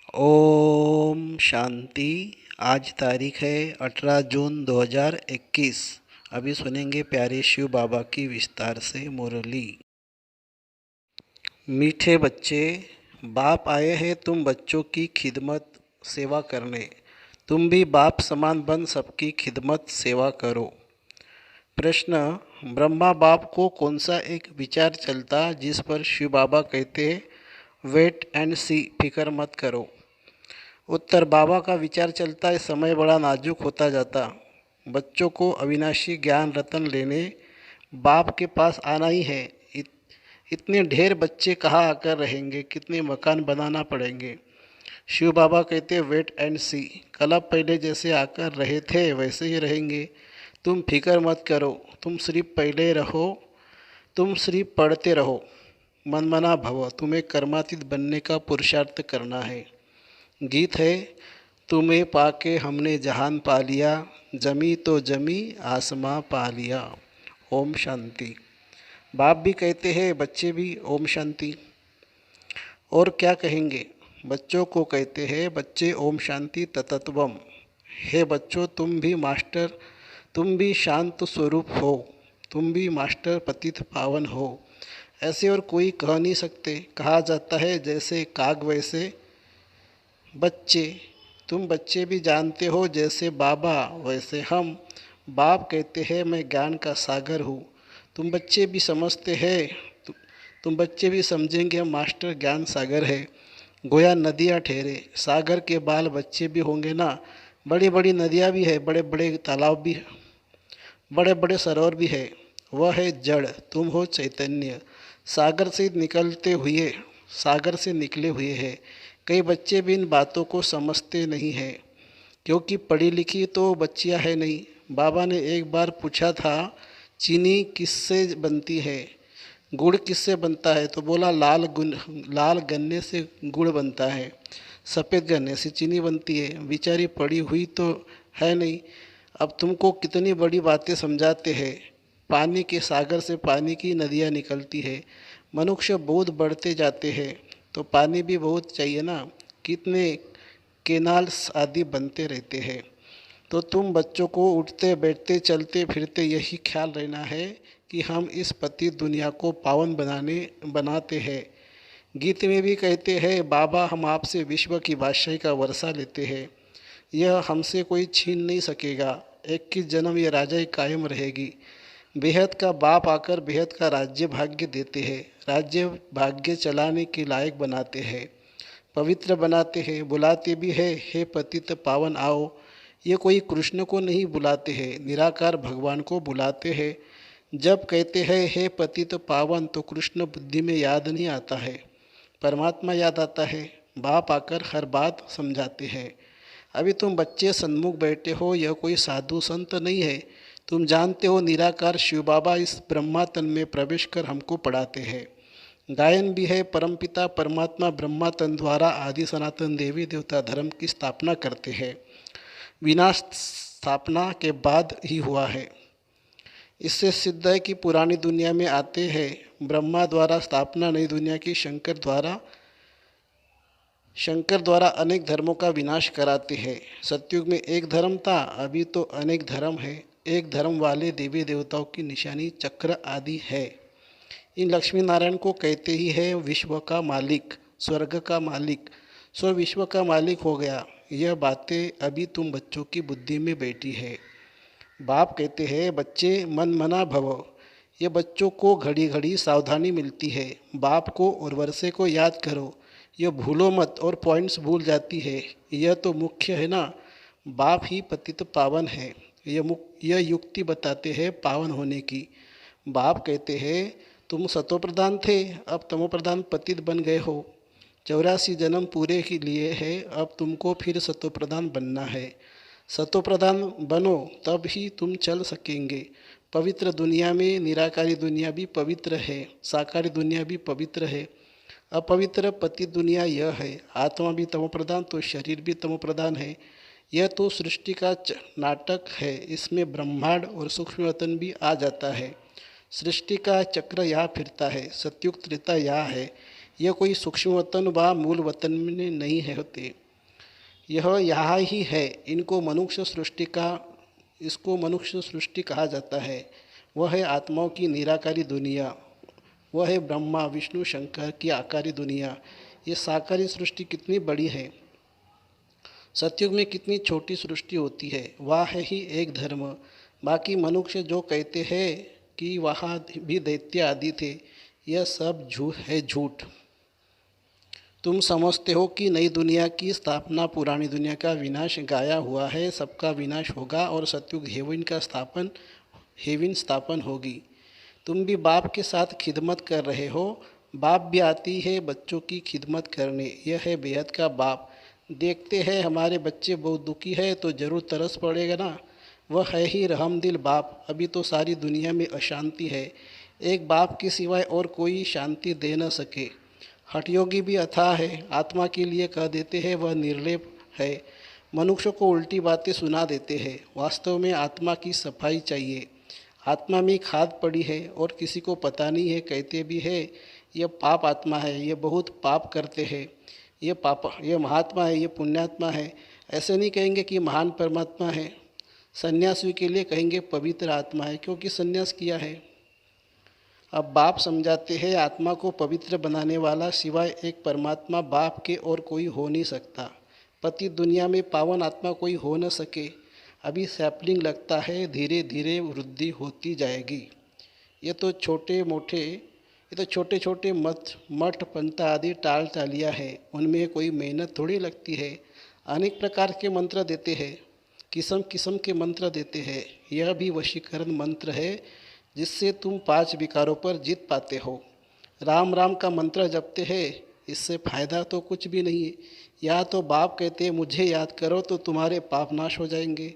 ओम शांति। आज तारीख है 18 जून 2021। अभी सुनेंगे प्यारे शिव बाबा की विस्तार से मुरली। मीठे बच्चे, बाप आए हैं तुम बच्चों की खिदमत सेवा करने। तुम भी बाप समान बन सबकी खिदमत सेवा करो। प्रश्न, ब्रह्मा बाप को कौन सा एक विचार चलता जिस पर शिव बाबा कहते वेट एंड सी, फिक्र मत करो। उत्तर, बाबा का विचार चलता है समय बड़ा नाजुक होता जाता। बच्चों को अविनाशी ज्ञान रतन लेने बाप के पास आना ही है। इतने ढेर बच्चे कहाँ आकर रहेंगे, कितने मकान बनाना पड़ेंगे। शिव बाबा कहते वेट एंड सी, कल अब पहले जैसे आकर रहे थे वैसे ही रहेंगे। तुम फिक्र मत करो, तुम सिर्फ पहले रहो, तुम सिर्फ पढ़ते रहो। मनमना भव, तुम्हें कर्मातीत बनने का पुरुषार्थ करना है। गीत है, तुम्हें पाके हमने जहान पा लिया, जमी तो जमी आसमां पा लिया। ओम शांति। बाप भी कहते हैं, बच्चे भी ओम शांति। और क्या कहेंगे? बच्चों को कहते हैं, बच्चे ओम शांति ततत्वम। हे बच्चों, तुम भी मास्टर, तुम भी शांत स्वरूप हो, तुम भी मास्टर पतित पावन हो। ऐसे और कोई कह नहीं सकते। कहा जाता है जैसे काग वैसे बच्चे। तुम बच्चे भी जानते हो जैसे बाबा वैसे हम। बाप कहते हैं मैं ज्ञान का सागर हूँ। तुम बच्चे भी समझते हैं, तुम बच्चे भी समझेंगे हम मास्टर ज्ञान सागर है। गोया नदियाँ ठहरे, सागर के बाल बच्चे भी होंगे ना। बड़ी बड़ी नदियाँ भी है, बड़े बड़े तालाब भी, बड़े बड़े सरोवर भी है। वह है जड़, तुम हो चैतन्य। सागर से निकलते हुए, सागर से निकले हुए हैं। कई बच्चे भी इन बातों को समझते नहीं हैं, क्योंकि पढ़ी लिखी तो बच्चियां है नहीं। बाबा ने एक बार पूछा था, चीनी किससे बनती है, गुड़ किससे बनता है? तो बोला लाल गन्ने से गुड़ बनता है, सफ़ेद गन्ने से चीनी बनती है। बेचारी पढ़ी हुई तो है नहीं। अब तुमको कितनी बड़ी बातें समझाते हैं। पानी के सागर से पानी की नदियाँ निकलती है। मनुष्य बोध बढ़ते जाते हैं तो पानी भी बहुत चाहिए ना। कितने केनाल्स आदि बनते रहते हैं। तो तुम बच्चों को उठते बैठते चलते फिरते यही ख्याल रहना है कि हम इस पतित दुनिया को पावन बनाते हैं। गीत में भी कहते हैं, बाबा हम आपसे विश्व की बादशाही का वर्षा लेते हैं। यह हमसे कोई छीन नहीं सकेगा। 21 जन्म ये राजाई कायम रहेगी। बेहद का बाप आकर बेहद का राज्य भाग्य देते हैं। राज्य भाग्य चलाने के लायक बनाते हैं, पवित्र बनाते हैं, बुलाते भी है, हे पतित पावन आओ। ये कोई कृष्ण को नहीं बुलाते हैं, निराकार भगवान को बुलाते हैं। जब कहते हैं हे पतित पावन तो कृष्ण बुद्धि में याद नहीं आता है, परमात्मा याद आता है। बाप आकर हर बात समझाते हैं। अभी तुम बच्चे सन्मुख बैठे हो, यह कोई साधु संत नहीं है। तुम जानते हो निराकार शिव बाबा इस ब्रह्मा तन में प्रवेश कर हमको पढ़ाते हैं। गायन भी है, परमपिता परमात्मा ब्रह्मा तन द्वारा आदि सनातन देवी देवता धर्म की स्थापना करते हैं। विनाश स्थापना के बाद ही हुआ है। इससे सिद्ध है कि पुरानी दुनिया में आते हैं। ब्रह्मा द्वारा स्थापना नई दुनिया की, शंकर द्वारा अनेक धर्मों का विनाश कराते हैं। सतयुग में एक धर्म था, अभी तो अनेक धर्म है। एक धर्म वाले देवी देवताओं की निशानी चक्र आदि है। इन लक्ष्मी नारायण को कहते ही है विश्व का मालिक, स्वर्ग का मालिक। स्व विश्व का मालिक हो गया। यह बातें अभी तुम बच्चों की बुद्धि में बैठी है। बाप कहते हैं बच्चे मन मना भव। ये बच्चों को घड़ी घड़ी सावधानी मिलती है। बाप को और वर्षे को याद करो, यह भूलो मत। और पॉइंट्स भूल जाती है, यह तो मुख्य है ना। बाप ही पतित पावन है। यह युक्ति बताते हैं पावन होने की। बाप कहते हैं तुम सतोप्रधान थे, अब तमोप्रधान पतित बन गए हो। 84 जन्म पूरे के लिए है, अब तुमको फिर सतोप्रधान बनना है। सतोप्रधान बनो तब ही तुम चल सकेंगे। पवित्र दुनिया में निराकारी दुनिया भी पवित्र है, साकारी दुनिया भी पवित्र है। अपवित्र पतित दुनिया यह है। आत्मा भी तमोप्रधान तो शरीर भी तमोप्रधान है। यह तो सृष्टि का नाटक है। इसमें ब्रह्मांड और सूक्ष्म वतन भी आ जाता है। सृष्टि का चक्र यहाँ फिरता है। सतयुग त्रेता यहाँ है। यह कोई सूक्ष्म वतन व मूल वतन में नहीं है होते, यह यहाँ ही है। इसको मनुष्य सृष्टि कहा जाता है। वह है आत्माओं की निराकारी दुनिया, वह है ब्रह्मा विष्णु शंकर की आकारी दुनिया। ये साकारी सृष्टि कितनी बड़ी है, सतयुग में कितनी छोटी सृष्टि होती है। वह है ही एक धर्म। बाकी मनुष्य जो कहते हैं कि वहाँ भी दैत्य आदि थे, यह सब झूठ है, झूठ। तुम समझते हो कि नई दुनिया की स्थापना पुरानी दुनिया का विनाश गाया हुआ है, सबका विनाश होगा और सतयुग हेविन स्थापन होगी। तुम भी बाप के साथ खिदमत कर रहे हो। बाप भी आती है बच्चों की खिदमत करने, यह है बेहद का बाप। देखते हैं हमारे बच्चे बहुत दुखी है तो ज़रूर तरस पड़ेगा ना, वह है ही रहमदिल बाप। अभी तो सारी दुनिया में अशांति है, एक बाप के सिवाय और कोई शांति दे न सके। हठयोगी भी अथाह है, आत्मा के लिए कह देते हैं वह निर्लेप है, मनुष्य को उल्टी बातें सुना देते हैं। वास्तव में आत्मा की सफाई चाहिए। आत्मा में खाद पड़ी है और किसी को पता नहीं है, कहते भी है यह पाप आत्मा है, ये बहुत पाप करते हैं, ये महात्मा है, ये पुण्यात्मा है। ऐसे नहीं कहेंगे कि महान परमात्मा है। सन्यासी के लिए कहेंगे पवित्र आत्मा है, क्योंकि सन्यास किया है। अब बाप समझाते हैं आत्मा को पवित्र बनाने वाला सिवाय एक परमात्मा बाप के और कोई हो नहीं सकता। पति दुनिया में पावन आत्मा कोई हो न सके। अभी सैपलिंग लगता है, धीरे धीरे वृद्धि होती जाएगी। ये तो छोटे छोटे मठ पंथा आदि टाल टालियाँ है, उनमें कोई मेहनत थोड़ी लगती है। अनेक प्रकार के मंत्र देते हैं, किस्म किस्म के मंत्र देते हैं। यह भी वशीकरण मंत्र है जिससे तुम 5 विकारों पर जीत पाते हो। राम राम का मंत्र जपते हैं, इससे फायदा तो कुछ भी नहीं है। या तो बाप कहते हैं मुझे याद करो तो तुम्हारे पाप नाश हो जाएंगे,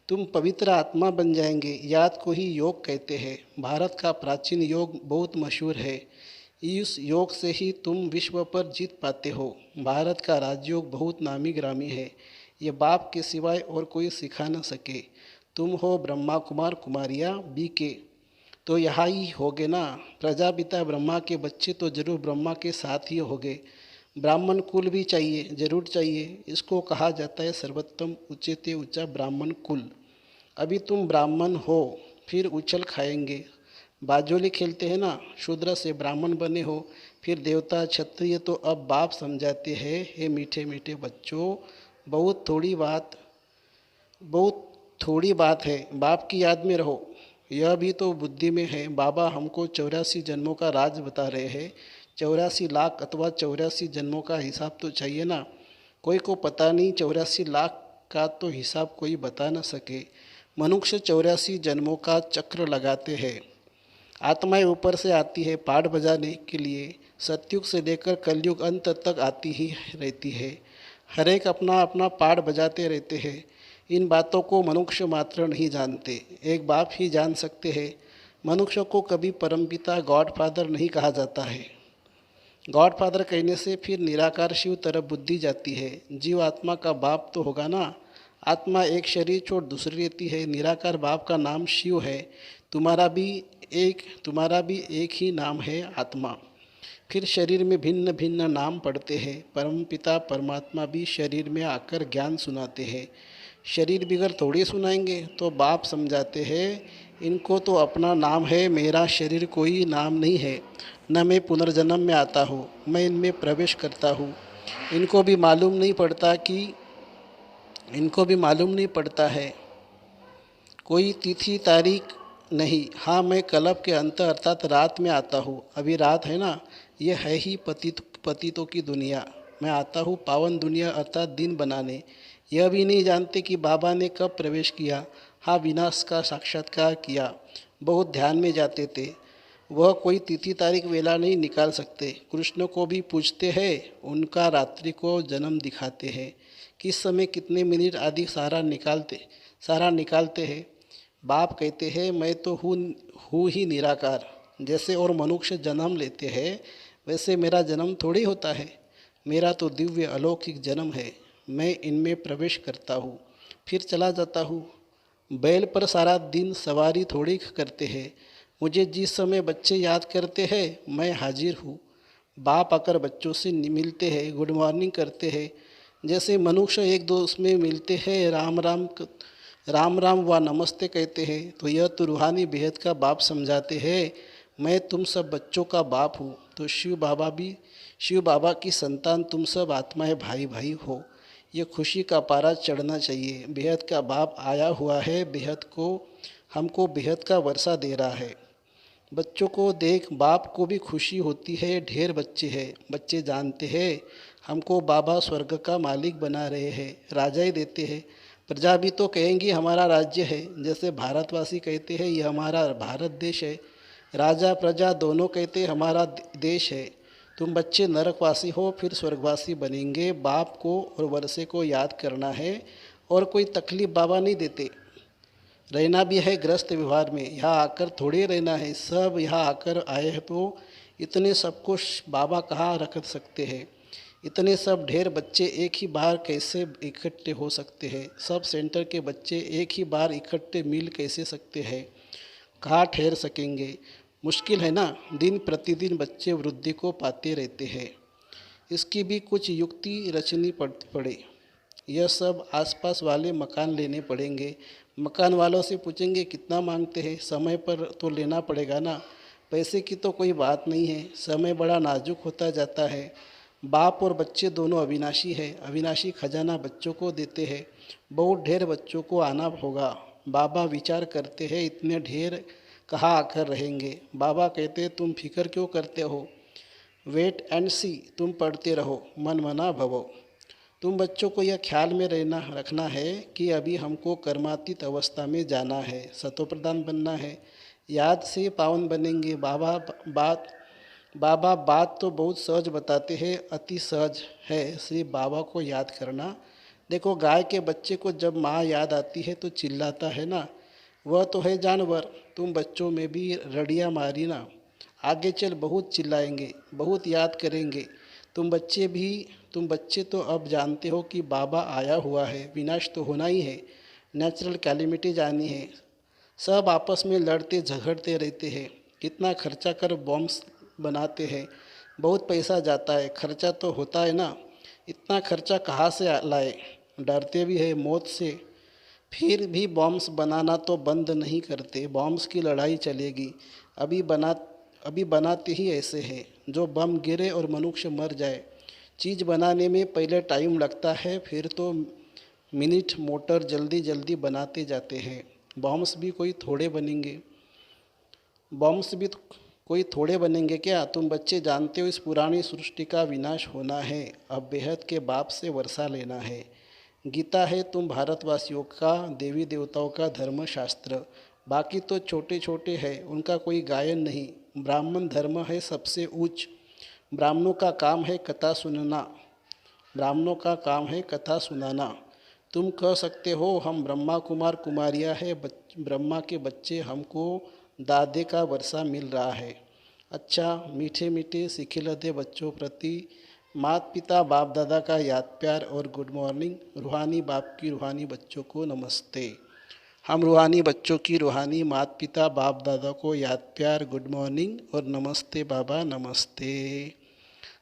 तुम पवित्र आत्मा बन जाएंगे। याद को ही योग कहते हैं। भारत का प्राचीन योग बहुत मशहूर है, इस योग से ही तुम विश्व पर जीत पाते हो। भारत का राजयोग बहुत नामी ग्रामी है, ये बाप के सिवाय और कोई सिखा न सके। तुम हो ब्रह्मा कुमार कुमारियाँ BK, तो यहाँ ही होगे ना। प्रजापिता ब्रह्मा के बच्चे तो जरूर ब्रह्मा के साथ ही होगे। ब्राह्मण कुल भी चाहिए, जरूर चाहिए। इसको कहा जाता है सर्वोत्तम ऊंचे ऊंचा ब्राह्मण कुल। अभी तुम ब्राह्मण हो, फिर उछल खाएंगे। बाजोली खेलते हैं ना, शूद्र से ब्राह्मण बने हो, फिर देवता क्षत्रिय। तो अब बाप समझाते हैं, हे मीठे मीठे बच्चों, बहुत थोड़ी बात है, बाप की याद में रहो। यह भी तो बुद्धि में है। बाबा हमको 84 जन्मों का राज बता रहे हैं। 84 लाख अथवा 84 जन्मों का हिसाब तो चाहिए ना। कोई को पता नहीं, 84 लाख का तो हिसाब कोई बता न सके। मनुष्य 84 जन्मों का चक्र लगाते हैं। आत्माएं ऊपर से आती है पाठ बजाने के लिए, सतयुग से लेकर कलयुग अंत तक आती ही रहती है। हर एक अपना अपना पाठ बजाते रहते हैं। इन बातों को मनुष्य मात्र नहीं जानते, एक बाप ही जान सकते हैं। मनुष्य को कभी परमपिता गॉडफादर नहीं कहा जाता है। गॉडफादर कहने से फिर निराकार शिव तरफ बुद्धि जाती है। जीव आत्मा का बाप तो होगा ना। आत्मा एक शरीर छोड़ दूसरी रहती है। निराकार बाप का नाम शिव है। तुम्हारा भी एक ही नाम है, आत्मा। फिर शरीर में भिन्न भिन्न नाम पढ़ते हैं। परमपिता परमात्मा भी शरीर में आकर ज्ञान सुनाते हैं। शरीर बिगर थोड़ी सुनाएंगे। तो बाप समझाते हैं, इनको तो अपना नाम है, मेरा शरीर कोई नाम नहीं है। न मैं पुनर्जन्म में आता हूँ, मैं इनमें प्रवेश करता हूँ। इनको भी मालूम नहीं पड़ता है कोई तिथि तारीख नहीं। हाँ, मैं कल्प के अंत अर्थात रात में आता हूँ। अभी रात है ना, यह है ही पतितों की दुनिया। मैं आता हूँ पावन दुनिया अर्थात दिन बनाने। यह भी नहीं जानते कि बाबा ने कब प्रवेश किया। हाँ, विनाश का साक्षात्कार किया। बहुत ध्यान में जाते थे। वह कोई तिथि तारीख वेला नहीं निकाल सकते। कृष्ण को भी पूछते हैं, उनका रात्रि को जन्म दिखाते हैं, किस समय कितने मिनट आदि सारा निकालते हैं। बाप कहते हैं, मैं तो हूँ ही निराकार। जैसे और मनुष्य जन्म लेते हैं वैसे मेरा जन्म थोड़ी होता है। मेरा तो दिव्य अलौकिक जन्म है। मैं इनमें प्रवेश करता हूँ, फिर चला जाता हूँ। बैल पर सारा दिन सवारी थोड़ी करते हैं। मुझे जिस समय बच्चे याद करते हैं, मैं हाजिर हूँ। बाप आकर बच्चों से मिलते हैं, गुड मॉर्निंग करते हैं। जैसे मनुष्य एक दोस्त में मिलते हैं, राम राम व नमस्ते कहते हैं, तो यह तो रूहानी बेहद का बाप समझाते हैं, मैं तुम सब बच्चों का बाप हूँ। तो शिव बाबा की संतान तुम सब आत्माएं भाई भाई हो। ये खुशी का पारा चढ़ना चाहिए। बेहद का बाप आया हुआ है, बेहद को हमको बेहद का वर्षा दे रहा है। बच्चों को देख बाप को भी खुशी होती है। ढेर बच्चे हैं, बच्चे जानते हैं हमको बाबा स्वर्ग का मालिक बना रहे हैं, राजा ही देते हैं। प्रजा भी तो कहेंगी हमारा राज्य है, जैसे भारतवासी कहते हैं ये हमारा भारत देश है। राजा प्रजा दोनों कहते हमारा देश है। तुम बच्चे नरकवासी हो फिर स्वर्गवासी बनेंगे। बाप को और वर्षे को याद करना है, और कोई तकलीफ बाबा नहीं देते। रहना भी है ग्रस्त व्यवहार में, यहाँ आकर थोड़ी रहना है। सब यहाँ आकर आए हैं तो इतने सब कुछ बाबा कहाँ रख सकते हैं। इतने सब ढेर बच्चे एक ही बार कैसे इकट्ठे हो सकते हैं। सब सेंटर के बच्चे एक ही बार इकट्ठे मिल कैसे सकते हैं, कहाँ ठहर सकेंगे। मुश्किल है ना। दिन प्रतिदिन बच्चे वृद्धि को पाते रहते हैं। इसकी भी कुछ युक्ति रचनी पड़े। यह सब आसपास वाले मकान लेने पड़ेंगे। मकान वालों से पूछेंगे कितना मांगते हैं, समय पर तो लेना पड़ेगा ना। पैसे की तो कोई बात नहीं है, समय बड़ा नाजुक होता जाता है। बाप और बच्चे दोनों अविनाशी है, अविनाशी खजाना बच्चों को देते हैं। बहुत ढेर बच्चों को आना होगा। बाबा विचार करते हैं इतने ढेर कहाँ आकर रहेंगे। बाबा कहते तुम फिक्र क्यों करते हो, वेट एंड सी, तुम पढ़ते रहो, मन मना भवो। तुम बच्चों को यह ख्याल में रखना है कि अभी हमको कर्मातीत अवस्था में जाना है, सतोप्रधान बनना है। याद से पावन बनेंगे। बाबा बात तो बहुत सहज बताते हैं, अति सहज है श्री बाबा को याद करना। देखो गाय के बच्चे को जब माँ याद आती है तो चिल्लाता है ना, वह तो है जानवर। तुम बच्चों में भी रड़ियाँ मारी ना, आगे चल बहुत चिल्लाएंगे, बहुत याद करेंगे। तुम बच्चे तो अब जानते हो कि बाबा आया हुआ है, विनाश तो होना ही है, नेचुरल कैलेमिटी आनी है। सब आपस में लड़ते झगड़ते रहते हैं, कितना खर्चा कर बॉम्ब्स बनाते हैं, बहुत पैसा जाता है, खर्चा तो होता है ना। इतना खर्चा कहाँ से लाए, डरते भी है मौत से, फिर भी बॉम्ब्स बनाना तो बंद नहीं करते। बॉम्ब्स की लड़ाई चलेगी। अभी बना अभी बनाते ही ऐसे हैं जो बम गिरे और मनुष्य मर जाए। चीज़ बनाने में पहले टाइम लगता है, फिर तो मिनट मोटर जल्दी जल्दी बनाते जाते हैं। बॉम्ब्स भी कोई थोड़े बनेंगे क्या। तुम बच्चे जानते हो इस पुरानी सृष्टि का विनाश होना है, अब बेहद के बाप से वर्षा लेना है। गीता है तुम भारतवासियों का, देवी देवताओं का धर्मशास्त्र। बाकी तो छोटे छोटे हैं, उनका कोई गायन नहीं। ब्राह्मण धर्म है सबसे उच्च। ब्राह्मणों का काम है कथा सुनना, ब्राह्मणों का काम है कथा सुनाना। तुम कह सकते हो हम ब्रह्मा कुमार कुमारियाँ है, ब्रह्मा के बच्चे, हमको दादे का वर्षा मिल रहा है। अच्छा मीठे मीठे सिखिलते बच्चों प्रति माता पिता बाप दादा का याद प्यार और गुड मॉर्निंग। रूहानी बाप की रूहानी बच्चों को नमस्ते। हम रूहानी बच्चों की रूहानी माता पिता बाप दादा को याद प्यार, गुड मॉर्निंग और नमस्ते बाबा नमस्ते।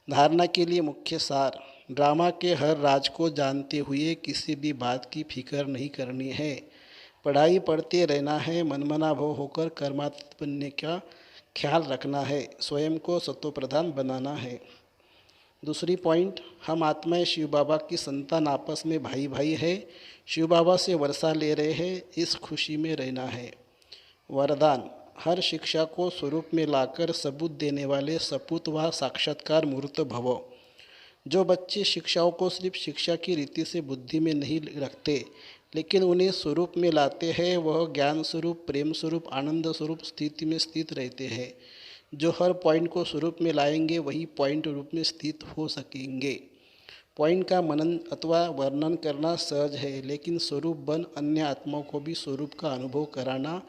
धारणा के लिए मुख्य सार। ड्रामा के हर राज को जानते हुए किसी भी बात की फिक्र नहीं करनी है। पढ़ाई पढ़ते रहना है, मनमना भव होकर कर्मातीत बनने का ख्याल रखना है, स्वयं को सत्वप्रधान बनाना है। दूसरी पॉइंट, हम आत्माएं शिव बाबा की संतान आपस में भाई भाई है, शिव बाबा से वर्षा ले रहे हैं, इस खुशी में रहना है। वरदान, हर शिक्षा को स्वरूप में लाकर सबूत देने वाले सपूत व साक्षात्कार मूर्त भव। जो बच्चे शिक्षाओं को सिर्फ शिक्षा की रीति से बुद्धि में नहीं रखते, लेकिन उन्हें स्वरूप में लाते हैं, वह ज्ञान स्वरूप, प्रेम स्वरूप, आनंद स्वरूप स्थिति में स्थित रहते हैं। जो हर पॉइंट को स्वरूप में लाएंगे वही पॉइंट रूप में स्थित हो सकेंगे। पॉइंट का मनन अथवा वर्णन करना सहज है, लेकिन स्वरूप बन अन्य आत्माओं को भी स्वरूप का अनुभव कराना,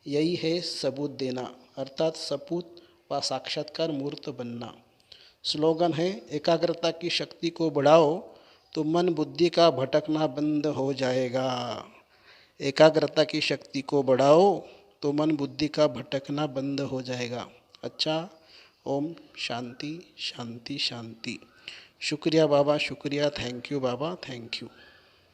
यही है सबूत देना, अर्थात सपूत व साक्षात्कार मूर्त बनना। स्लोगन है, एकाग्रता की शक्ति को बढ़ाओ तो मन बुद्धि का भटकना बंद हो जाएगा। एकाग्रता की शक्ति को बढ़ाओ तो मन बुद्धि का भटकना बंद हो जाएगा। अच्छा, ओम शांति शांति शांति। शुक्रिया बाबा, शुक्रिया, thank you Baba, thank you.